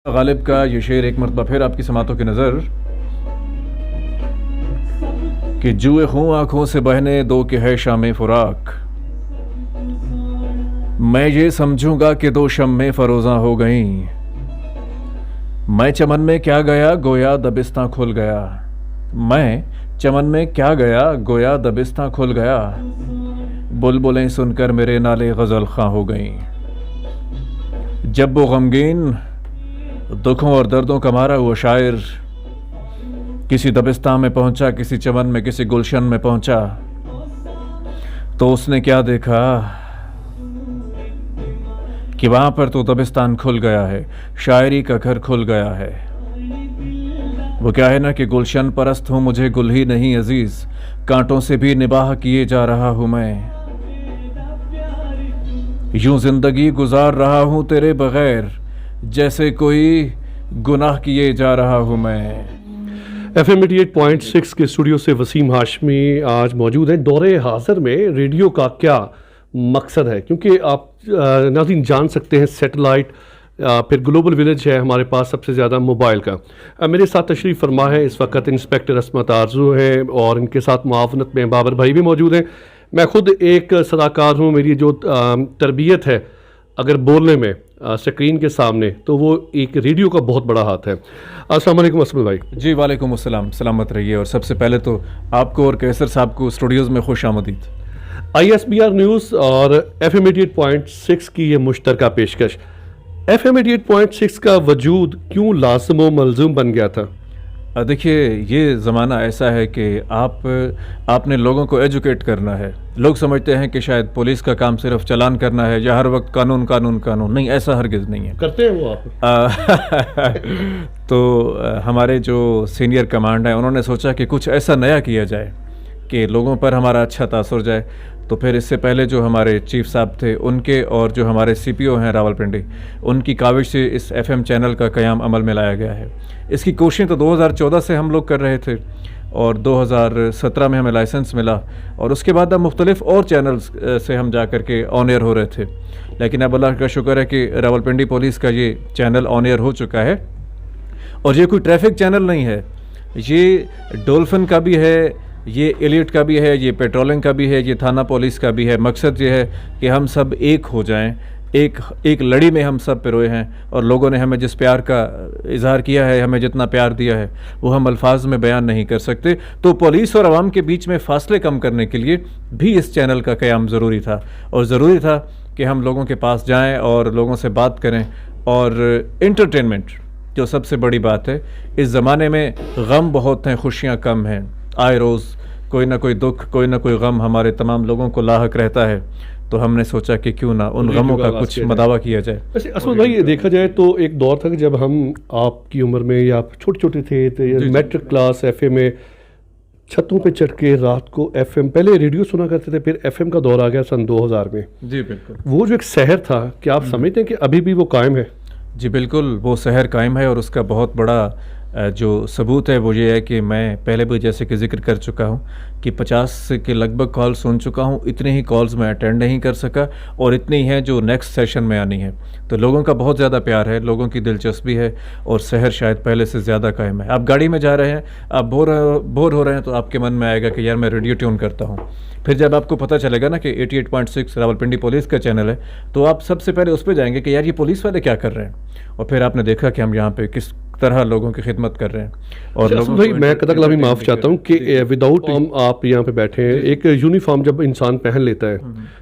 गालिब का ये शेर एक मरतबा फिर आपकी समातों की नज़र कि जुए खूं आंखों से बहने दो के है शाम फुराक। मैं ये समझूंगा कि दो शम्में फरोज़ा हो गईं। मैं चमन में क्या गया गोया दबिस्तां खुल गया। मैं चमन में क्या गया गोया दबिस्तां खुल गया। बुलबुलें सुनकर मेरे नाले गज़ल खां हो गईं। जब वो गमगीन दुखों और दर्दों का मारा हुआ शायर किसी दबिस्तान में पहुंचा, किसी चमन में, किसी गुलशन में पहुंचा, तो उसने क्या देखा कि वहां पर तो दबिस्तान खुल गया है, शायरी का घर खुल गया है। वो क्या है ना कि गुलशन परस्त हूं, मुझे गुल ही नहीं अजीज, कांटों से भी निबाह किए जा रहा हूं मैं। यूं जिंदगी गुजार रहा हूं तेरे बगैर, जैसे कोई गुनाह किए जा रहा हूं मैं। FM 88.6 के स्टूडियो से वसीम हाशमी आज मौजूद हैं। दौरे हाजिर में रेडियो का क्या मकसद है, क्योंकि आप नाज़रीन जान सकते हैं सैटेलाइट, फिर ग्लोबल विलेज है हमारे पास सबसे ज़्यादा मोबाइल का। मेरे साथ तशरीफ़ फरमा है इस वक्त इंस्पेक्टर अस्मत आरजू हैं और इनके साथ मुआवनत में बाबर भाई भी मौजूद हैं। मैं ख़ुद एक सदाकार हूँ, मेरी जो तरबियत है अगर बोलने में स्क्रीन के सामने, तो वो एक रेडियो का बहुत बड़ा हाथ है। अस्सलाम वालेकुम अस्मत भाई। जी वालेकुम अस्सलाम, सलामत रहिए। और सबसे पहले तो आपको और कैसर साहब को स्टूडियोज़ में खुश आमदीद। ISBR न्यूज़ और FM 88.6 की ये मुश्तरका पेशकश। FM 88.6 का वजूद क्यों लाज़िम व मलज़ूम बन गया था? देखिए, ये ज़माना ऐसा है कि आपने लोगों को एजुकेट करना है। लोग समझते हैं कि शायद पुलिस का काम सिर्फ चालान करना है या हर वक्त कानून कानून कानून। नहीं, ऐसा हरगिज़ नहीं है। करते हैं वो आप? तो हमारे जो सीनियर कमांड है उन्होंने सोचा कि कुछ ऐसा नया किया जाए कि लोगों पर हमारा अच्छा तासुर जाए। तो फिर इससे पहले जो हमारे चीफ साहब थे उनके और जो हमारे CPO हैं रावलपिंडी, उनकी काविश से इस FM चैनल का क़याम अमल में लाया गया है। इसकी कोशिशें तो 2014 से हम लोग कर रहे थे और 2017 में हमें लाइसेंस मिला और उसके बाद अब मुख्तलिफ और चैनल्स से हम जा कर के ऑन एयर हो रहे थे। लेकिन अब अल्लाह का शुक्र है कि रावलपिंडी पुलिस का ये चैनल ऑन एयर हो चुका है। और ये कोई ट्रैफिक चैनल नहीं है, ये डॉल्फिन का भी है, ये एलिट का भी है, ये पेट्रोलिंग का भी है, ये थाना पुलिस का भी है। मकसद ये है कि हम सब एक हो जाएं, एक लड़ी में हम सब पिरोए हैं। और लोगों ने हमें जिस प्यार का इजहार किया है, हमें जितना प्यार दिया है, वो हम अल्फाज में बयान नहीं कर सकते। तो पुलिस और आवाम के बीच में फासले कम करने के लिए भी इस चैनल का क़याम ज़रूरी था। और ज़रूरी था कि हम लोगों के पास जाएँ और लोगों से बात करें। और एंटरटेनमेंट जो सबसे बड़ी बात है, इस ज़माने में गम बहुत हैं, खुशियाँ कम हैं। आए रोज़ कोई ना कोई दुख, कोई ना कोई गम हमारे तमाम लोगों को लाहक रहता है। तो हमने सोचा कि क्यों ना उन गमों का कुछ मदावा किया जाए। वैसे असमत भाई, देखा जाए तो एक दौर था जब हम आपकी उम्र में या आप छोटे छोटे थे तो मैट्रिक क्लास FM में छतों पे चढ़ के रात को FM, पहले रेडियो सुना करते थे, फिर FM का दौर आ गया सन 2000 में। जी बिल्कुल। वो जो एक शहर था, क्या आप समझते हैं कि अभी भी वो कायम है? जी बिल्कुल, वो शहर कायम है और उसका बहुत बड़ा जो सबूत है वो ये है कि मैं पहले भी जैसे कि जिक्र कर चुका हूँ कि 50 के लगभग कॉल सुन चुका हूँ। इतने ही कॉल्स मैं अटेंड नहीं कर सका और इतनी ही हैं जो नेक्स्ट सेशन में आनी है। तो लोगों का बहुत ज़्यादा प्यार है, लोगों की दिलचस्पी है और शहर शायद पहले से ज़्यादा कायम है। आप गाड़ी में जा रहे हैं, आप बोर हो रहे हैं, तो आपके मन में आएगा कि यार मैं रेडियो ट्यून करता हूँ। फिर जब आपको पता चलेगा ना कि 88.6 रावलपिंडी पुलिस का चैनल है, तो आप सबसे पहले उस पर जाएंगे कि यार ये पुलिस वाले क्या कर रहे हैं। और फिर आपने देखा कि हम यहाँ पे किस तरह लोगों की खिदमत कर रहे हैं। और लोगों भाई, मैं कतकलामी माफ़ चाहता हूँ कि विदाउट आप यहाँ पे बैठे हैं, एक यूनिफॉर्म जब इंसान पहन लेता है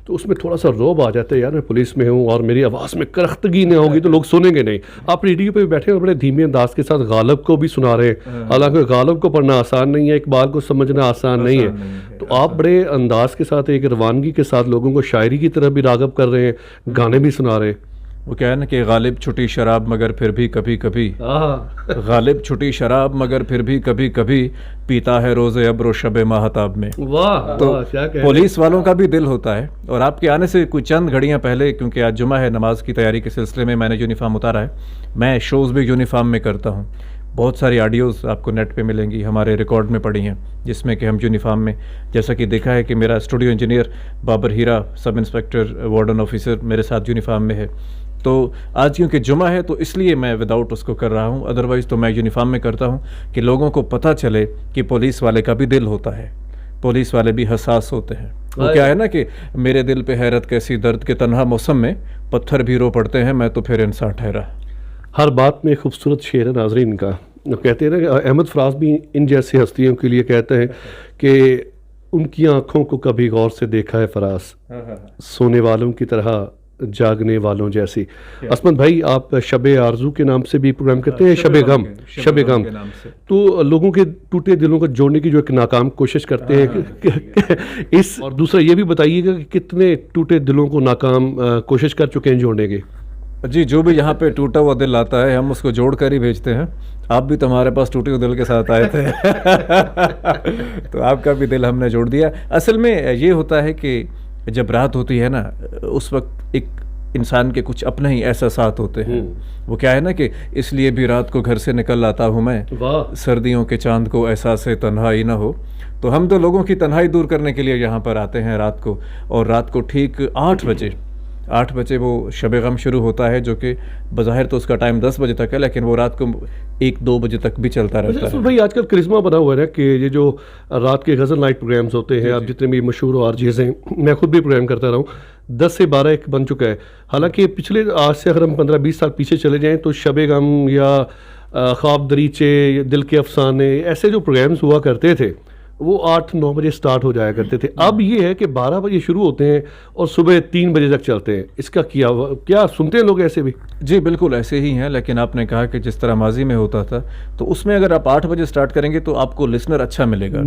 तो उसमें थोड़ा सा रौब आ जाता है, यार मैं पुलिस में हूँ और मेरी आवाज़ में करख्तगी नहीं होगी तो लोग सुनेंगे नहीं। आप रेडियो पे बैठे और बड़े धीमे अंदाज के साथ गालिब को भी सुना रहे हैं। हालांकि गालिब को पढ़ना आसान नहीं है, इकबाल को समझना आसान नहीं है, तो आप बड़े अंदाज के साथ, एक रवानगी के साथ लोगों को शायरी की तरफ भी राग़िब कर रहे हैं, गाने भी सुना रहे हैं। वो क्या है ना कि गालिब छुटी शराब मगर फिर भी कभी कभी, गालिब छुटी शराब मगर फिर भी कभी कभी, पीता है रोज़े अब्रो शबे माहताब में। वाह, तो क्या पुलिस वालों का भी दिल होता है। और आपके आने से कुछ चंद घड़ियां पहले, क्योंकि आज जुमा है, नमाज की तैयारी के सिलसिले में मैंने यूनिफॉर्म उतारा है। मैं शोज़ भी यूनिफॉर्म में करता हूँ। बहुत सारी ऑडियोज़ आपको नेट पे मिलेंगी, हमारे रिकॉर्ड में पड़ी हैं, जिसमें कि हम यूनिफॉर्म में, जैसा कि देखा है कि मेरा स्टूडियो इंजीनियर बाबर हीरा, सब इंस्पेक्टर वार्डन ऑफिसर मेरे साथ यूनिफॉर्म में है। तो आज क्योंकि जुमा है तो इसलिए मैं विदाउट उसको कर रहा हूँ, अदरवाइज़ तो मैं यूनिफॉर्म में करता हूँ कि लोगों को पता चले कि पुलिस वाले का भी दिल होता है, पुलिस वाले भी हसास होते हैं। वो क्या है ना कि मेरे दिल पे हैरत कैसी दर्द के तन्हा मौसम में पत्थर भी रो पड़ते हैं, मैं तो फिर इंसान ठहरा। हर बात में खूबसूरत शेर है नाजरीन का। वो कहते हैं ना कि अहमद फराज भी इन जैसी हस्तियों के लिए कहते हैं कि उनकी आंखों को कभी गौर से देखा है फराज, सोने वालों की तरह जागने वालों जैसी। असमत भाई, आप शबे आरजू के नाम से भी प्रोग्राम करते हैं, शबे गम, शबे गम, तो लोगों के टूटे दिलों को जोड़ने की जो एक नाकाम कोशिश करते हैं इस, और दूसरा ये भी बताइएगा कि कितने टूटे दिलों को नाकाम कोशिश कर चुके हैं जोड़ने की। जी, जो भी यहाँ पे टूटा हुआ दिल आता है हम उसको जोड़ कर ही भेजते हैं। आप भी तो हमारे पास टूटे हुए दिल के साथ आए थे तो आपका भी दिल हमने जोड़ दिया। असल में ये होता है कि जब रात होती है ना, उस वक्त एक इंसान के कुछ अपने ही एहसासात होते हैं। वो क्या है ना कि इसलिए भी रात को घर से निकल आता हूँ मैं, सर्दियों के चांद को एहसास तन्हाई ना हो। तो हम तो लोगों की तन्हाई दूर करने के लिए यहाँ पर आते हैं रात को, और रात को ठीक 8 बजे वो शब गम शुरू होता है, जो कि बज़ाहिर तो उसका टाइम 10 बजे तक है, लेकिन वो रात को 1-2 बजे तक भी चलता रहता है। भाई आजकल करिश्मा बना हुआ है ना कि ये जो रात के गज़ल नाइट प्रोग्राम्स होते हैं, आप जितने भी मशहूर आरजेज़ हैं, मैं खुद भी प्रोग्राम करता रहा हूँ, 10 से 12 एक बन चुका है। हालांकि पिछले आज से अगर हम 15-20 साल पीछे चले जाएँ तो शब गम या ख्वाब दरीचे, दिल के अफसाने, ऐसे जो प्रोग्राम्स हुआ करते थे वो 8-9 बजे स्टार्ट हो जाया करते थे। अब ये है कि 12 बजे शुरू होते हैं और सुबह 3 बजे तक चलते हैं। इसका क्या सुनते हैं लोग ऐसे भी? जी बिल्कुल ऐसे ही हैं, लेकिन आपने कहा कि जिस तरह माजी में होता था, तो उसमें अगर आप 8 बजे स्टार्ट करेंगे तो आपको लिसनर अच्छा मिलेगा।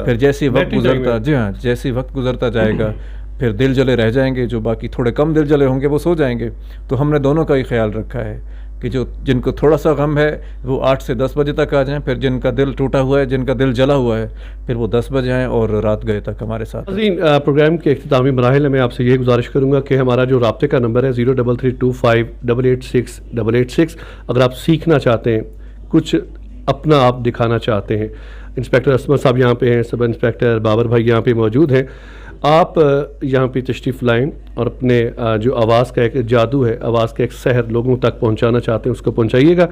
फिर जैसे वक्त गुजरता, जी हाँ, जैसे वक्त गुजरता जाएगा फिर दिल जले रह जाएंगे, जो बाकी थोड़े कम दिल जले होंगे वो सो जाएंगे। तो हमने दोनों का ही ख्याल रखा है कि जिनको थोड़ा सा गम है वो 8 से 10 बजे तक आ जाएं, फिर जिनका दिल टूटा हुआ है, जिनका दिल जला हुआ है, फिर वो 10 बजे आएँ और रात गए तक हमारे साथ। प्रोग्राम के इख्तितामी मराहिल में आपसे ये गुजारिश करूँगा कि हमारा जो राब्ते का नंबर है 0332588686, अगर आप सीखना चाहते हैं, कुछ अपना आप दिखाना चाहते हैं। इंस्पेक्टर असमत साहब यहाँ पे हैं, सब इंस्पेक्टर बाबर भाई यहाँ पे मौजूद हैं। आप यहाँ पे तशरीफ़ लाएँ और अपने जो आवाज़ का एक जादू है, आवाज़ का एक सहर लोगों तक पहुँचाना चाहते हैं, उसको पहुँचाइएगा।